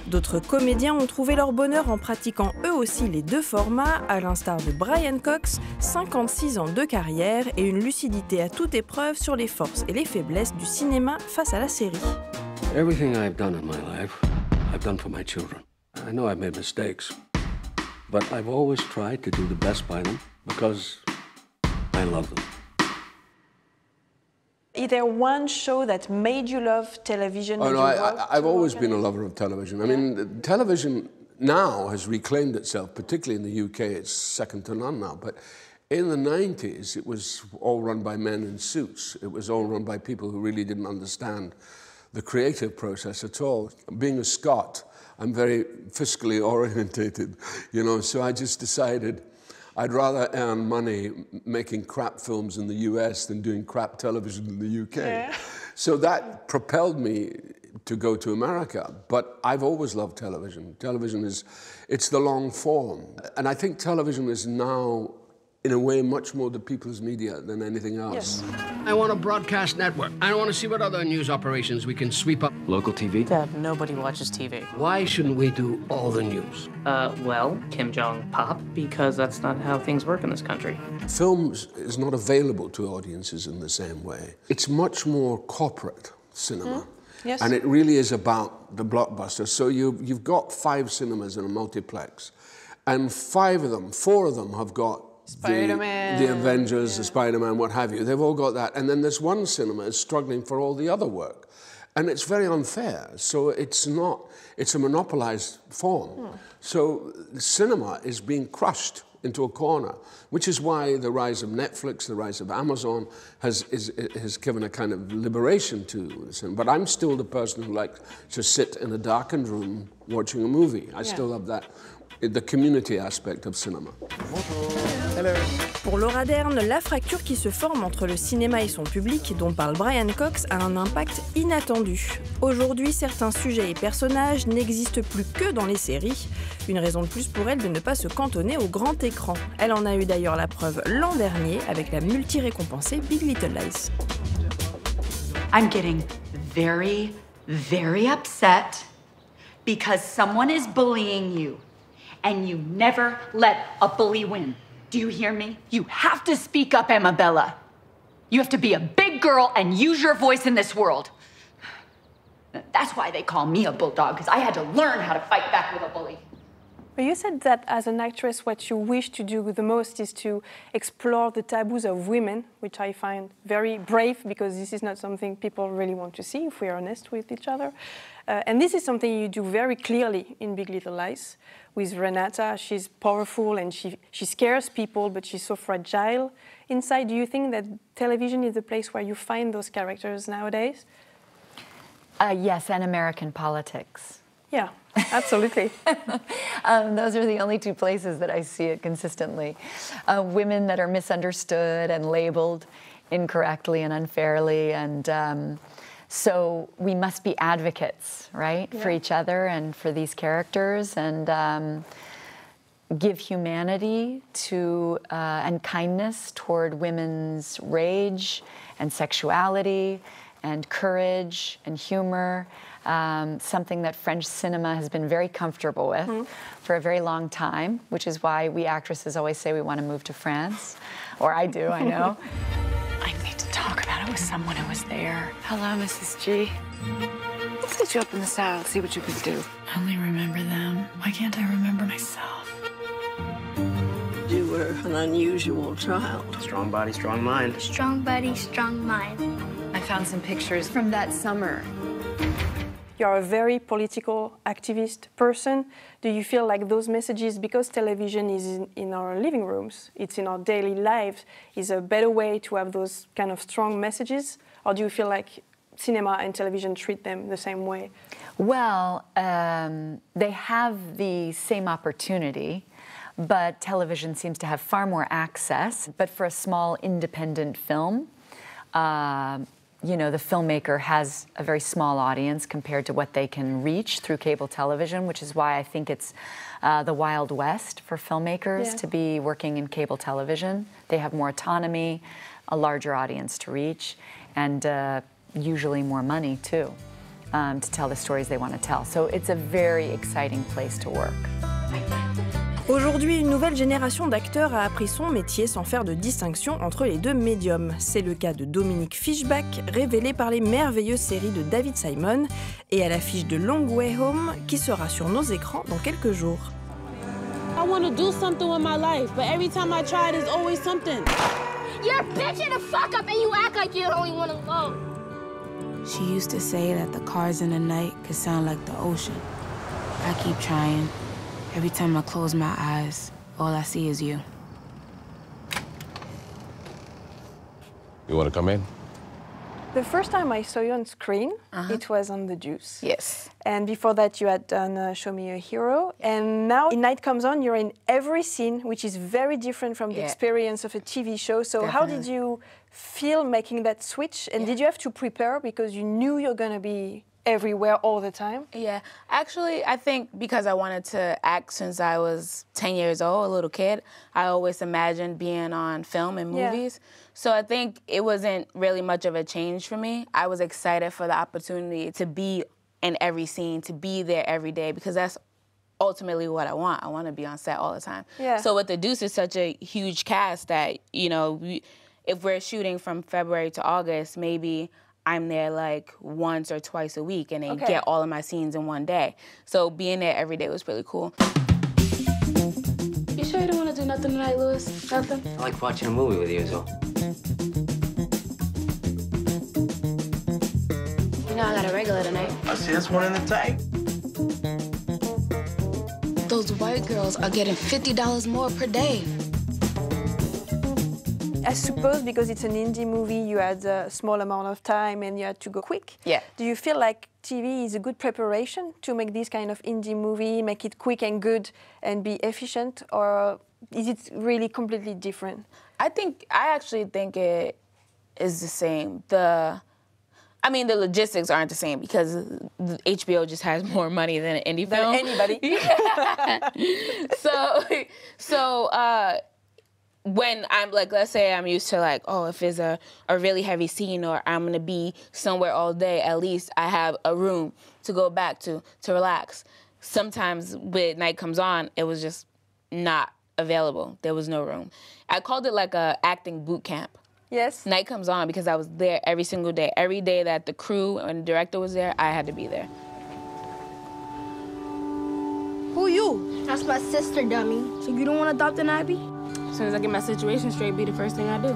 D'autres comédiens ont trouvé leur bonheur en pratiquant eux aussi les deux formats, à l'instar de Brian Cox, 56 ans de carrière et une lucidité à toute épreuve sur les forces et les faiblesses du cinéma face à la série. Everything I've done in my life, I've done for my children. I know I've made mistakes, but I've always tried to do the best by them because I love them. Is there one show that made you love television? Oh, no, I've always been a lover of television. I mean, television now has reclaimed itself, particularly in the UK. It's second to none now. But in the 90s, it was all run by men in suits. It was all run by people who really didn't understand the creative process at all. Being a Scot, I'm very fiscally orientated, you know, so I just decided I'd rather earn money making crap films in the US than doing crap television in the UK. Yeah. So that propelled me to go to America. But I've always loved television. Television it's the long form. And I think television is now, in a way, much more the people's media than anything else. Yes. I want a broadcast network. I want to see what other news operations we can sweep up. Local TV? Dad, nobody watches TV. Why shouldn't we do all the news? Well, Kim Jong pop, because that's not how things work in this country. Films is not available to audiences in the same way. It's much more corporate cinema. Yes. And it really is about the blockbuster. So you've got 5 cinemas in a multiplex, and 4 of them have got Spider-Man, the Avengers, the Spider-Man, what have you. They've all got that. And then this one cinema is struggling for all the other work. And it's very unfair. So it's a monopolized form. So cinema is being crushed into a corner, which is why the rise of Netflix, the rise of Amazon has given a kind of liberation to cinema. But I'm still the person who likes to sit in a darkened room watching a movie. I still love that. The community aspect of cinema. Pour Laura Dern, la fracture qui se forme entre le cinéma et son public, dont parle Brian Cox, a un impact inattendu. Aujourd'hui, certains sujets et personnages n'existent plus que dans les séries. Une raison de plus pour elle de ne pas se cantonner au grand écran. Elle en a eu d'ailleurs la preuve l'an dernier avec la multi-récompensée Big Little Lies. I'm getting very, very upset because someone is bullying you. And you never let a bully win. Do you hear me? You have to speak up, Amabella. You have to be a big girl and use your voice in this world. That's why they call me a bulldog, because I had to learn how to fight back with a bully. But you said that as an actress, what you wish to do the most is to explore the taboos of women, which I find very brave, because this is not something people really want to see, if we are honest with each other. And this is something you do very clearly in Big Little Lies. With Renata, she's powerful and she scares people, but she's so fragile inside. Do you think that television is the place where you find those characters nowadays? Yes, and American politics. Yeah, absolutely. Those are the only 2 places that I see it consistently. Women that are misunderstood and labeled incorrectly and unfairly, and so we must be advocates, right, for each other and for these characters, and give humanity to and kindness toward women's rage and sexuality and courage and humor. Something that French cinema has been very comfortable with for a very long time, which is why we actresses always say we want to move to France, or I do, I know. I need to talk about it with someone who was there. Hello, Mrs. G. Let's get you up in the saddle, see what you can do. I only remember them. Why can't I remember myself? You were an unusual child. Strong body, strong mind. Strong body, strong mind. I found some pictures from that summer. You're a very political activist person. Do you feel like those messages, because television is in our living rooms, it's in our daily lives, is a better way to have those kind of strong messages? Or do you feel like cinema and television treat them the same way? Well, they have the same opportunity, but television seems to have far more access. But for a small independent film, you know, the filmmaker has a very small audience compared to what they can reach through cable television, which is why I think it's the Wild West for filmmakers to be working in cable television. They have more autonomy, a larger audience to reach, and usually more money, too. to tell the stories they want to tell. So it's a very exciting place to work. Aujourd'hui, une nouvelle génération d'acteurs a appris son métier sans faire de distinction entre les deux médiums. C'est le cas de Dominique Fishback, révélé par les merveilleuses séries de David Simon, et à l'affiche de Long Way Home, qui sera sur nos écrans dans quelques jours. I want to do something with my life, but every time I try, there's always something. You're bitching the fuck up and you act like you don't want to go. She used to say that the cars in the night could sound like the ocean. I keep trying. Every time I close my eyes, all I see is you. You want to come in? The first time I saw you on screen, it was on The Juice. Yes. And before that, you had done Show Me a Hero. And now, in Night Comes On, you're in every scene, which is very different from the experience of a TV show. So how did you feel making that switch? And did you have to prepare because you knew you're going to be everywhere all the time? Yeah, actually, I think because I wanted to act since I was 10 years old, a little kid, I always imagined being on film and movies. So I think it wasn't really much of a change for me. I was excited for the opportunity to be in every scene, to be there every day, because that's ultimately what I want. I want to be on set all the time. Yeah. So with The Deuce, it's such a huge cast that, you know, if we're shooting from February to August, maybe I'm there like once or twice a week and they get all of my scenes in one day. So being there every day was really cool. You sure you don't want to do nothing tonight, Louis? Nothing? I like watching a movie with you as well. You know I got a regular tonight. I see this one in the tank. Those white girls are getting $50 more per day. I suppose because it's an indie movie, you had a small amount of time and you had to go quick. Yeah. Do you feel like TV is a good preparation to make this kind of indie movie, make it quick and good and be efficient, or is it really completely different? I actually think it is the same. The logistics aren't the same because HBO just has more money than an indie film. Than anybody. When I'm like, let's say I'm used to like, oh, if it's a really heavy scene or I'm gonna be somewhere all day, at least I have a room to go back to relax. Sometimes when Night Comes On, it was just not available. There was no room. I called it like a acting boot camp. Yes. Night Comes On because I was there every single day. Every day that the crew and the director was there, I had to be there. Who you? That's my sister, dummy. So you don't want to adopt an Abby? As soon as I get my situation straight, be the first thing I do.